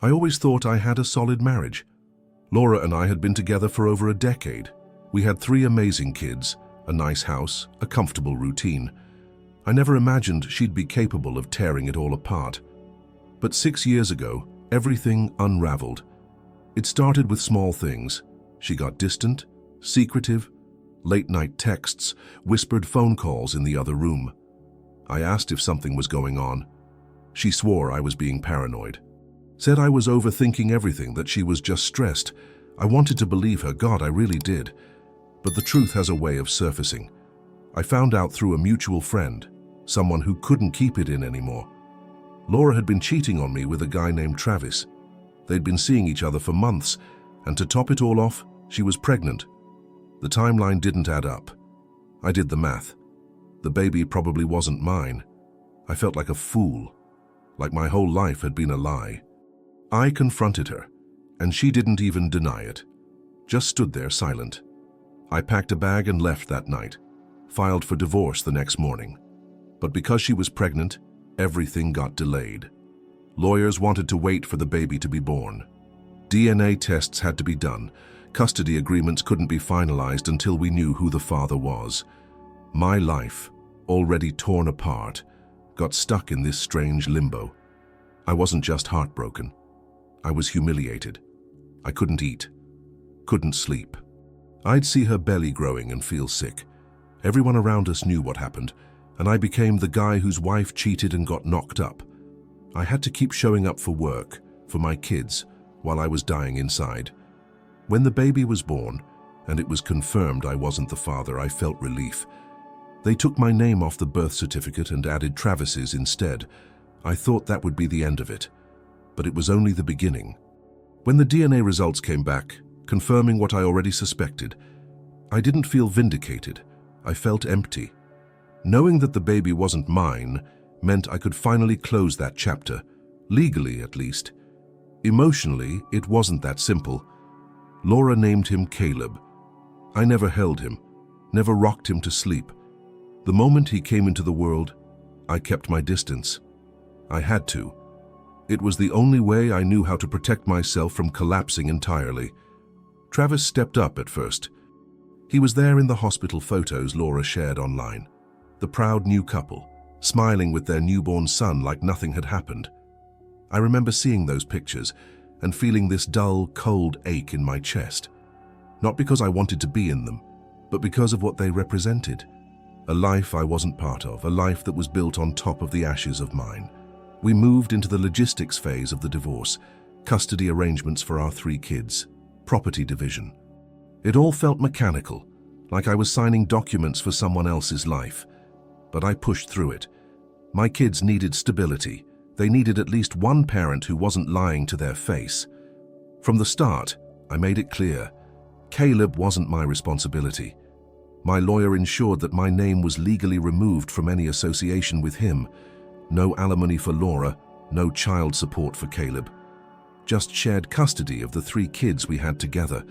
I always thought I had a solid marriage. Laura and I had been together for over a decade. We had 3 amazing kids, a nice house, a comfortable routine. I never imagined she'd be capable of tearing it all apart. But 6 years ago, everything unraveled. It started with small things. She got distant, secretive, late-night texts, whispered phone calls in the other room. I asked if something was going on. She swore I was being paranoid. Said I was overthinking everything, that she was just stressed. I wanted to believe her, God, I really did. But the truth has a way of surfacing. I found out through a mutual friend, someone who couldn't keep it in anymore. Laura had been cheating on me with a guy named Travis. They'd been seeing each other for months, and to top it all off, she was pregnant. The timeline didn't add up. I did the math. The baby probably wasn't mine. I felt like a fool, like my whole life had been a lie. I confronted her, and she didn't even deny it, just stood there silent. I packed a bag and left that night, filed for divorce the next morning. But because she was pregnant, everything got delayed. Lawyers wanted to wait for the baby to be born. DNA tests had to be done. Custody agreements couldn't be finalized until we knew who the father was. My life, already torn apart, got stuck in this strange limbo. I wasn't just heartbroken. I was humiliated. I couldn't eat, couldn't sleep. I'd see her belly growing and feel sick. Everyone around us knew what happened, and I became the guy whose wife cheated and got knocked up. I had to keep showing up for work, for my kids, while I was dying inside. When the baby was born, and it was confirmed I wasn't the father, I felt relief. They took my name off the birth certificate and added Travis's instead. I thought that would be the end of it. But it was only the beginning. When the DNA results came back, confirming what I already suspected, I didn't feel vindicated. I felt empty. Knowing that the baby wasn't mine meant I could finally close that chapter, legally at least. Emotionally, it wasn't that simple. Laura named him Caleb. I never held him, never rocked him to sleep. The moment he came into the world, I kept my distance. I had to. It was the only way I knew how to protect myself from collapsing entirely. Travis stepped up at first. He was there in the hospital photos Laura shared online. The proud new couple, smiling with their newborn son like nothing had happened. I remember seeing those pictures and feeling this dull, cold ache in my chest. Not because I wanted to be in them, but because of what they represented. A life I wasn't part of, a life that was built on top of the ashes of mine. We moved into the logistics phase of the divorce, custody arrangements for our 3 kids, property division. It all felt mechanical, like I was signing documents for someone else's life. But I pushed through it. My kids needed stability. They needed at least one parent who wasn't lying to their face. From the start, I made it clear, Caleb wasn't my responsibility. My lawyer ensured that my name was legally removed from any association with him. No alimony for Laura, no child support for Caleb. Just shared custody of the 3 kids we had together.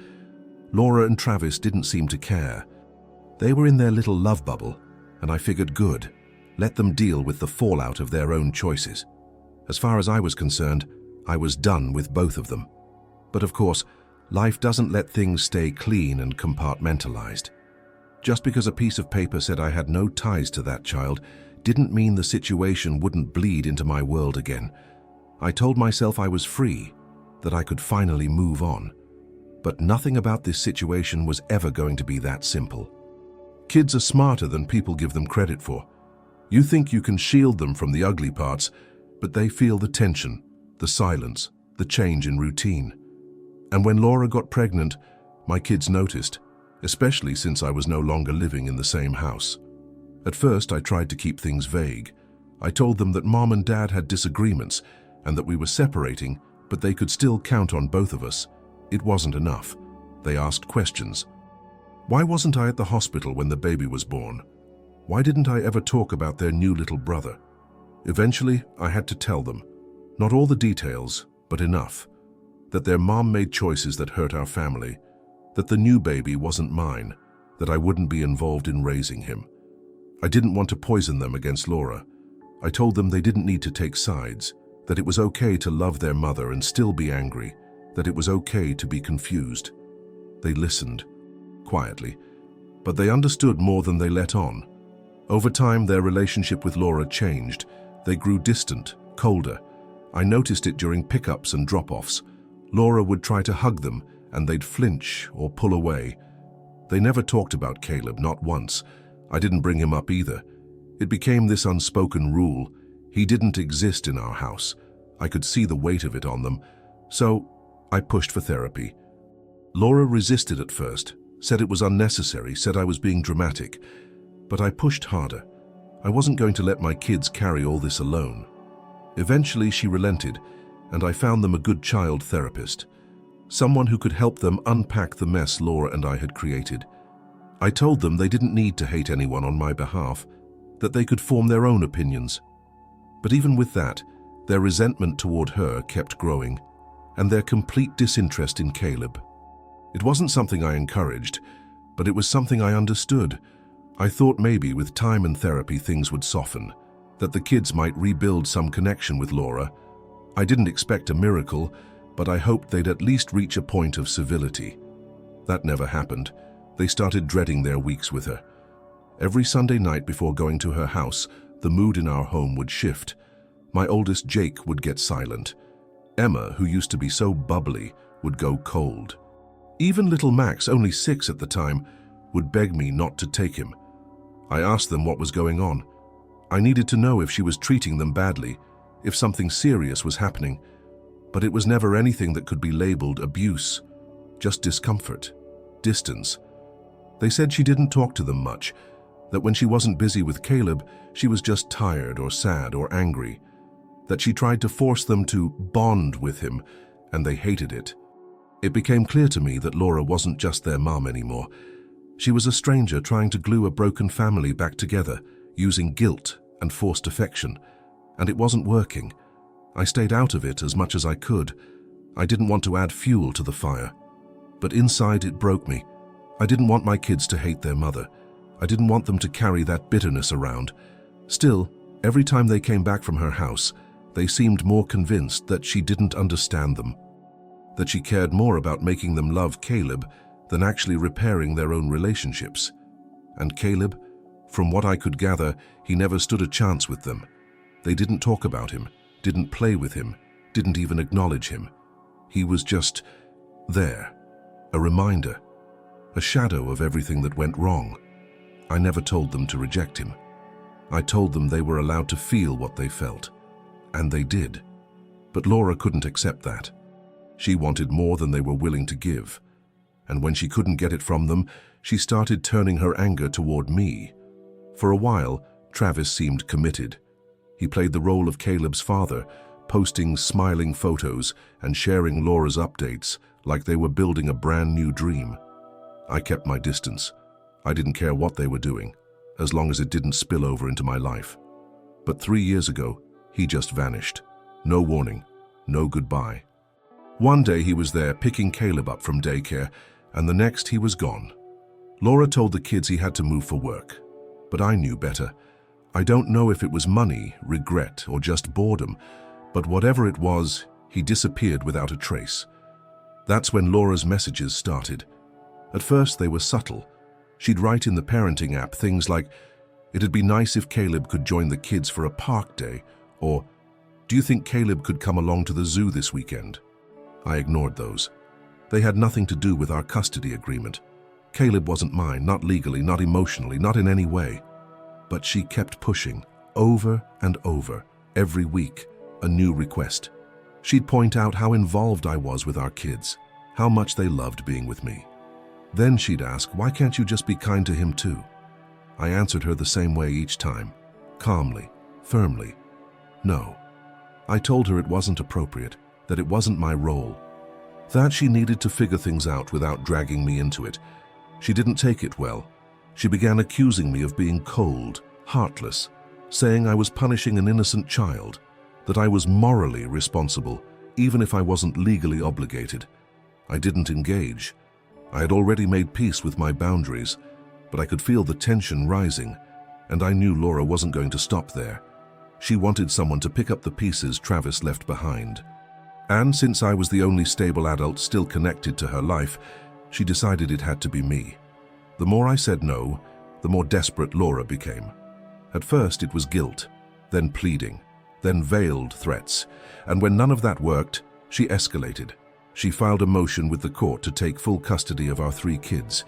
Laura and Travis didn't seem to care. They were in their little love bubble, and I figured good. Let them deal with the fallout of their own choices. As far as I was concerned, I was done with both of them. But of course, life doesn't let things stay clean and compartmentalized. Just because a piece of paper said I had no ties to that child didn't mean the situation wouldn't bleed into my world again. I told myself I was free, that I could finally move on. But nothing about this situation was ever going to be that simple. Kids are smarter than people give them credit for. You think you can shield them from the ugly parts, but they feel the tension, the silence, the change in routine. And when Laura got pregnant, my kids noticed, especially since I was no longer living in the same house. At first, I tried to keep things vague. I told them that Mom and Dad had disagreements and that we were separating, but they could still count on both of us. It wasn't enough. They asked questions. Why wasn't I at the hospital when the baby was born? Why didn't I ever talk about their new little brother? Eventually, I had to tell them, not all the details, but enough, that their mom made choices that hurt our family, that the new baby wasn't mine, that I wouldn't be involved in raising him. I didn't want to poison them against Laura. I told them they didn't need to take sides, that it was okay to love their mother and still be angry, that it was okay to be confused. They listened, quietly, but they understood more than they let on. Over time, their relationship with Laura changed. They grew distant, colder. I noticed it during pickups and drop-offs. Laura would try to hug them, and they'd flinch or pull away. They never talked about Caleb, not once. I didn't bring him up either. It became this unspoken rule. He didn't exist in our house. I could see the weight of it on them. So I pushed for therapy. Laura resisted at first, said it was unnecessary, said I was being dramatic. But I pushed harder. I wasn't going to let my kids carry all this alone. Eventually she relented, and I found them a good child therapist. Someone who could help them unpack the mess Laura and I had created. I told them they didn't need to hate anyone on my behalf, that they could form their own opinions. But even with that, their resentment toward her kept growing, and their complete disinterest in Caleb. It wasn't something I encouraged, but it was something I understood. I thought maybe with time and therapy things would soften, that the kids might rebuild some connection with Laura. I didn't expect a miracle, but I hoped they'd at least reach a point of civility. That never happened. They started dreading their weeks with her. Every Sunday night before going to her house, the mood in our home would shift. My oldest Jake would get silent. Emma, who used to be so bubbly, would go cold. Even little Max, only 6 at the time, would beg me not to take him. I asked them what was going on. I needed to know if she was treating them badly, if something serious was happening. But it was never anything that could be labeled abuse, just discomfort, distance. They said she didn't talk to them much, that when she wasn't busy with Caleb, she was just tired or sad or angry, that she tried to force them to bond with him, and they hated it. It became clear to me that Laura wasn't just their mom anymore. She was a stranger trying to glue a broken family back together, using guilt and forced affection, and it wasn't working. I stayed out of it as much as I could. I didn't want to add fuel to the fire. But inside it broke me. I didn't want my kids to hate their mother. I didn't want them to carry that bitterness around. Still, every time they came back from her house, they seemed more convinced that she didn't understand them, that she cared more about making them love Caleb than actually repairing their own relationships. And Caleb, from what I could gather, he never stood a chance with them. They didn't talk about him, didn't play with him, didn't even acknowledge him. He was just there, a reminder, a shadow of everything that went wrong. I never told them to reject him. I told them they were allowed to feel what they felt, and they did. But Laura couldn't accept that. She wanted more than they were willing to give. And when she couldn't get it from them, she started turning her anger toward me. For a while, Travis seemed committed. He played the role of Caleb's father, posting smiling photos and sharing Laura's updates like they were building a brand new dream. I kept my distance. I didn't care what they were doing, as long as it didn't spill over into my life. But 3 years ago, he just vanished. No warning, no goodbye. One day he was there picking Caleb up from daycare, and the next he was gone. Laura told the kids he had to move for work, but I knew better. I don't know if it was money, regret, or just boredom, but whatever it was, he disappeared without a trace. That's when Laura's messages started. At first they were subtle. She'd write in the parenting app things like, "It'd be nice if Caleb could join the kids for a park day," or, "Do you think Caleb could come along to the zoo this weekend?" I ignored those. They had nothing to do with our custody agreement. Caleb wasn't mine, not legally, not emotionally, not in any way. But she kept pushing, over and over, every week, a new request. She'd point out how involved I was with our kids, how much they loved being with me. Then she'd ask, "Why can't you just be kind to him too?" I answered her the same way each time, calmly, firmly. No. I told her it wasn't appropriate, that it wasn't my role, that she needed to figure things out without dragging me into it. She didn't take it well. She began accusing me of being cold, heartless, saying I was punishing an innocent child, that I was morally responsible, even if I wasn't legally obligated. I didn't engage. I had already made peace with my boundaries, but I could feel the tension rising, and I knew Laura wasn't going to stop there. She wanted someone to pick up the pieces Travis left behind. And since I was the only stable adult still connected to her life, she decided it had to be me. The more I said no, the more desperate Laura became. At first it was guilt, then pleading, then veiled threats, and when none of that worked, she escalated. She filed a motion with the court to take full custody of our 3 kids.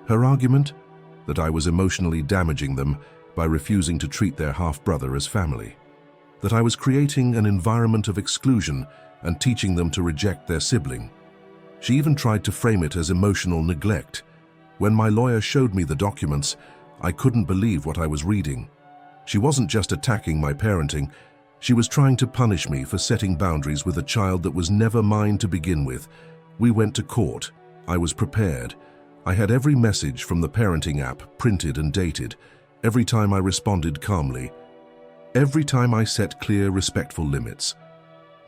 Her argument? That I was emotionally damaging them by refusing to treat their half-brother as family. That I was creating an environment of exclusion and teaching them to reject their sibling. She even tried to frame it as emotional neglect. When my lawyer showed me the documents, I couldn't believe what I was reading. She wasn't just attacking my parenting, she was trying to punish me for setting boundaries with a child that was never mine to begin with. We went to court. I was prepared. I had every message from the parenting app printed and dated. Every time I responded calmly. Every time I set clear, respectful limits.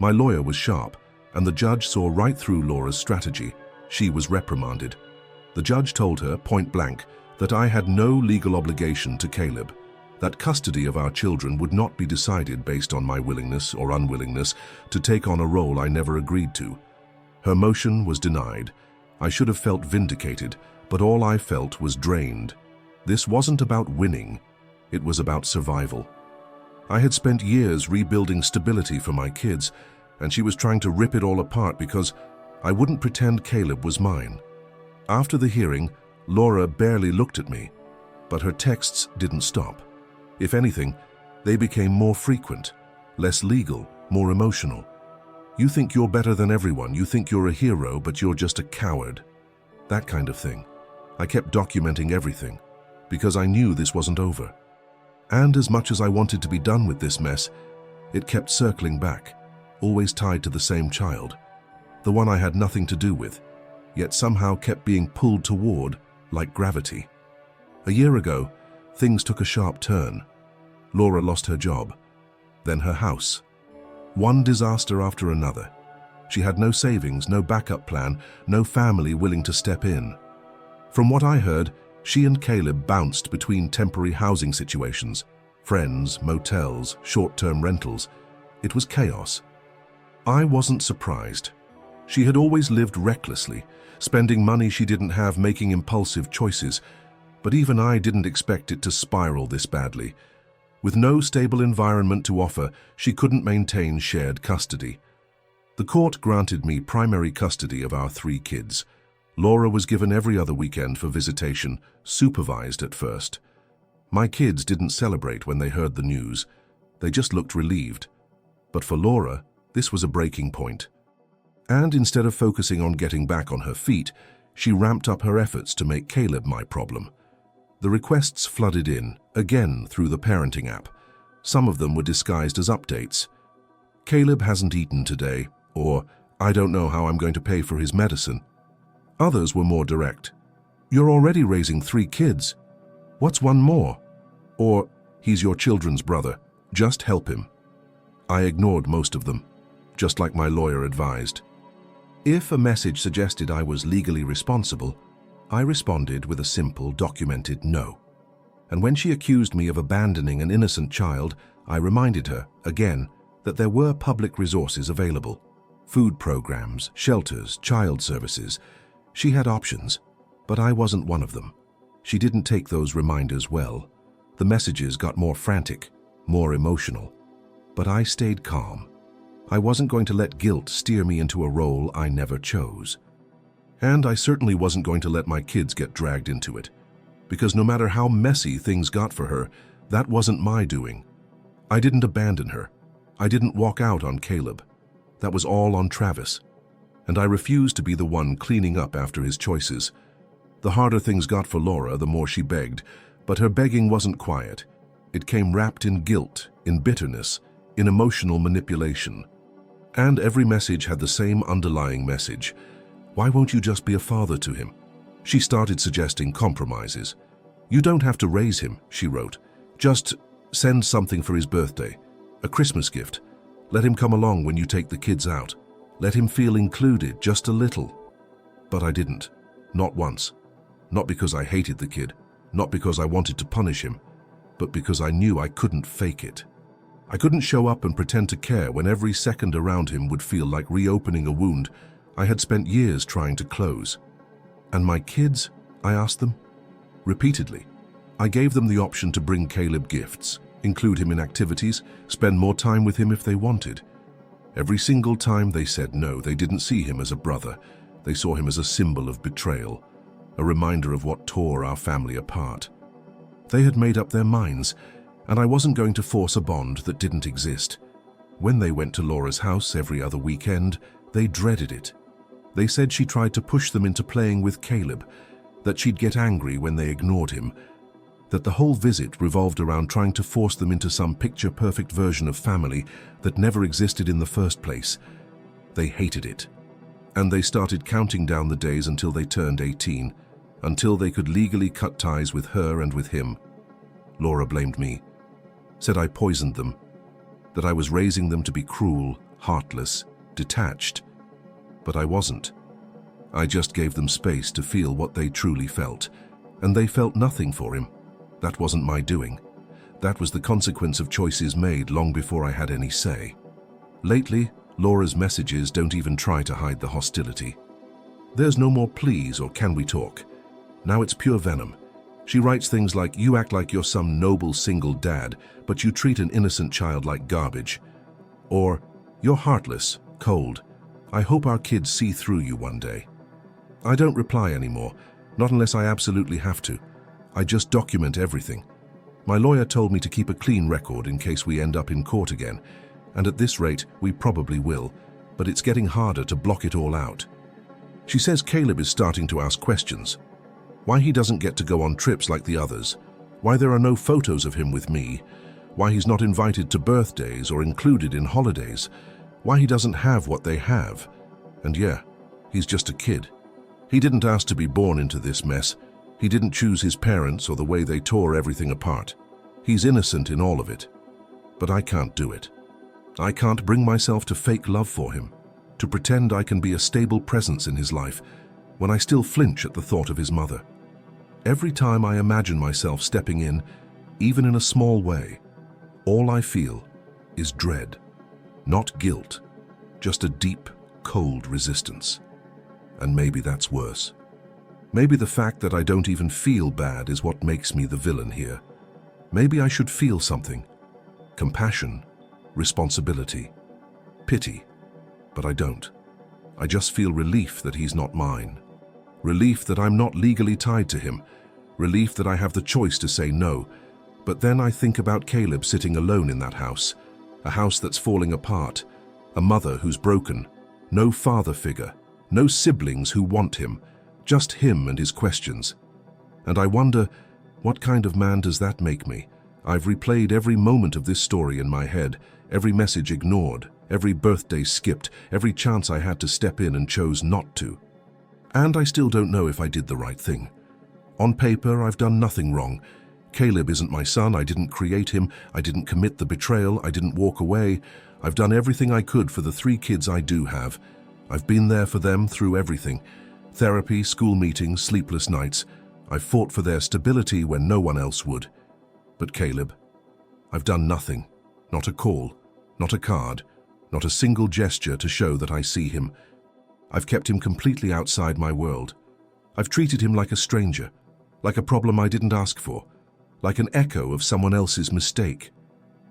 My lawyer was sharp, and the judge saw right through Laura's strategy. She was reprimanded. The judge told her, point blank, that I had no legal obligation to Caleb, that custody of our children would not be decided based on my willingness or unwillingness to take on a role I never agreed to. Her motion was denied. I should have felt vindicated, but all I felt was drained. This wasn't about winning, it was about survival. I had spent years rebuilding stability for my kids, and she was trying to rip it all apart because I wouldn't pretend Caleb was mine. After the hearing, Laura barely looked at me, but her texts didn't stop. If anything, they became more frequent, less legal, more emotional. You think you're better than everyone, you think you're a hero, but you're just a coward. That kind of thing. I kept documenting everything, because I knew this wasn't over. And as much as I wanted to be done with this mess, it kept circling back, always tied to the same child, the one I had nothing to do with, yet somehow kept being pulled toward like gravity. A year ago, things took a sharp turn. Laura lost her job, then her house. One disaster after another. She had no savings, no backup plan, no family willing to step in. From what I heard, she and Caleb bounced between temporary housing situations, friends, motels, short-term rentals. It was chaos. I wasn't surprised. She had always lived recklessly, spending money she didn't have, making impulsive choices. But even I didn't expect it to spiral this badly. With no stable environment to offer, she couldn't maintain shared custody. The court granted me primary custody of our 3 kids. Laura was given every other weekend for visitation, supervised at first. My kids didn't celebrate when they heard the news. They just looked relieved. But for Laura, this was a breaking point. And instead of focusing on getting back on her feet, she ramped up her efforts to make Caleb my problem. The requests flooded in, again through the parenting app. Some of them were disguised as updates. Caleb hasn't eaten today, or I don't know how I'm going to pay for his medicine. Others were more direct. You're already raising 3 kids. What's one more? Or, he's your children's brother. Just help him. I ignored most of them, just like my lawyer advised. If a message suggested I was legally responsible, I responded with a simple, documented no. And when she accused me of abandoning an innocent child, I reminded her, again, that there were public resources available. Food programs, shelters, child services. She had options, but I wasn't one of them. She didn't take those reminders well. The messages got more frantic, more emotional. But I stayed calm. I wasn't going to let guilt steer me into a role I never chose. And I certainly wasn't going to let my kids get dragged into it. Because no matter how messy things got for her, that wasn't my doing. I didn't abandon her. I didn't walk out on Caleb. That was all on Travis. And I refused to be the one cleaning up after his choices. The harder things got for Laura, the more she begged, but her begging wasn't quiet. It came wrapped in guilt, in bitterness, in emotional manipulation. And every message had the same underlying message. Why won't you just be a father to him? She started suggesting compromises. You don't have to raise him, she wrote. Just send something for his birthday, a Christmas gift. Let him come along when you take the kids out. Let him feel included, just a little. But I didn't. Not once. Not because I hated the kid, not because I wanted to punish him, but because I knew I couldn't fake it. I couldn't show up and pretend to care when every second around him would feel like reopening a wound I had spent years trying to close. And my kids? I asked them. Repeatedly. I gave them the option to bring Caleb gifts, include him in activities, spend more time with him if they wanted. Every single time they said no. They didn't see him as a brother. They saw him as a symbol of betrayal, a reminder of what tore our family apart. They had made up their minds, and I wasn't going to force a bond that didn't exist. When they went to Laura's house every other weekend, they dreaded it. They said she tried to push them into playing with Caleb, that she'd get angry when they ignored him, that the whole visit revolved around trying to force them into some picture-perfect version of family that never existed in the first place. They hated it. And they started counting down the days until they turned 18, until they could legally cut ties with her and with him. Laura blamed me, said I poisoned them, that I was raising them to be cruel, heartless, detached. But I wasn't. I just gave them space to feel what they truly felt, and they felt nothing for him. That wasn't my doing. That was the consequence of choices made long before I had any say. Lately, Laura's messages don't even try to hide the hostility. There's no more please or can we talk. Now it's pure venom. She writes things like, you act like you're some noble single dad, but you treat an innocent child like garbage. Or, you're heartless, cold. I hope our kids see through you one day. I don't reply anymore, not unless I absolutely have to. I just document everything. My lawyer told me to keep a clean record in case we end up in court again, and at this rate, we probably will, but it's getting harder to block it all out. She says Caleb is starting to ask questions. Why he doesn't get to go on trips like the others, why there are no photos of him with me, why he's not invited to birthdays or included in holidays, why he doesn't have what they have. And yeah, he's just a kid. He didn't ask to be born into this mess. He didn't choose his parents or the way they tore everything apart. He's innocent in all of it. But I can't do it. I can't bring myself to fake love for him, to pretend I can be a stable presence in his life when I still flinch at the thought of his mother. Every time I imagine myself stepping in, even in a small way, all I feel is dread, not guilt, just a deep, cold resistance. And maybe that's worse. Maybe the fact that I don't even feel bad is what makes me the villain here. Maybe I should feel something. Compassion, responsibility, pity. But I don't. I just feel relief that he's not mine. Relief that I'm not legally tied to him. Relief that I have the choice to say no. But then I think about Caleb sitting alone in that house. A house that's falling apart. A mother who's broken. No father figure. No siblings who want him. Just him and his questions. And I wonder, what kind of man does that make me? I've replayed every moment of this story in my head, every message ignored, every birthday skipped, every chance I had to step in and chose not to. And I still don't know if I did the right thing. On paper, I've done nothing wrong. Caleb isn't my son, I didn't create him, I didn't commit the betrayal, I didn't walk away. I've done everything I could for the 3 kids I do have. I've been there for them through everything. Therapy, school meetings, sleepless nights. I've fought for their stability when no one else would. But Caleb, I've done nothing. Not a call, not a card, not a single gesture to show that I see him. I've kept him completely outside my world. I've treated him like a stranger, like a problem I didn't ask for, like an echo of someone else's mistake.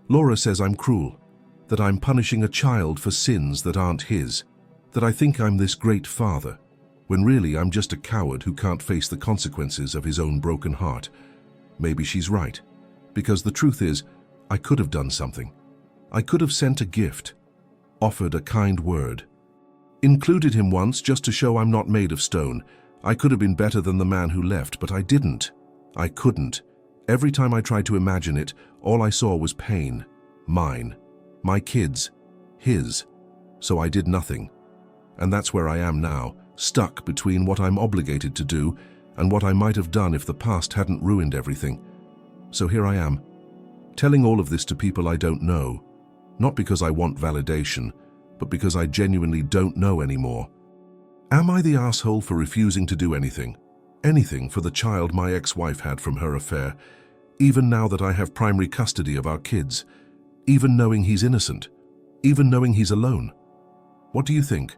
Laura says I'm cruel, that I'm punishing a child for sins that aren't his, that I think I'm this great father, when really I'm just a coward who can't face the consequences of his own broken heart. Maybe she's right, because the truth is, I could have done something. I could have sent a gift, offered a kind word, included him once just to show I'm not made of stone. I could have been better than the man who left, but I didn't. I couldn't. Every time I tried to imagine it, all I saw was pain. Mine. My kids. His. So I did nothing. And that's where I am now, stuck between what I'm obligated to do and what I might have done if the past hadn't ruined everything. So here I am, telling all of this to people I don't know, not because I want validation, but because I genuinely don't know anymore. Am I the asshole for refusing to do anything? Anything for the child my ex-wife had from her affair, even now that I have primary custody of our kids? even knowing he's innocent, even knowing he's alone. What do you think?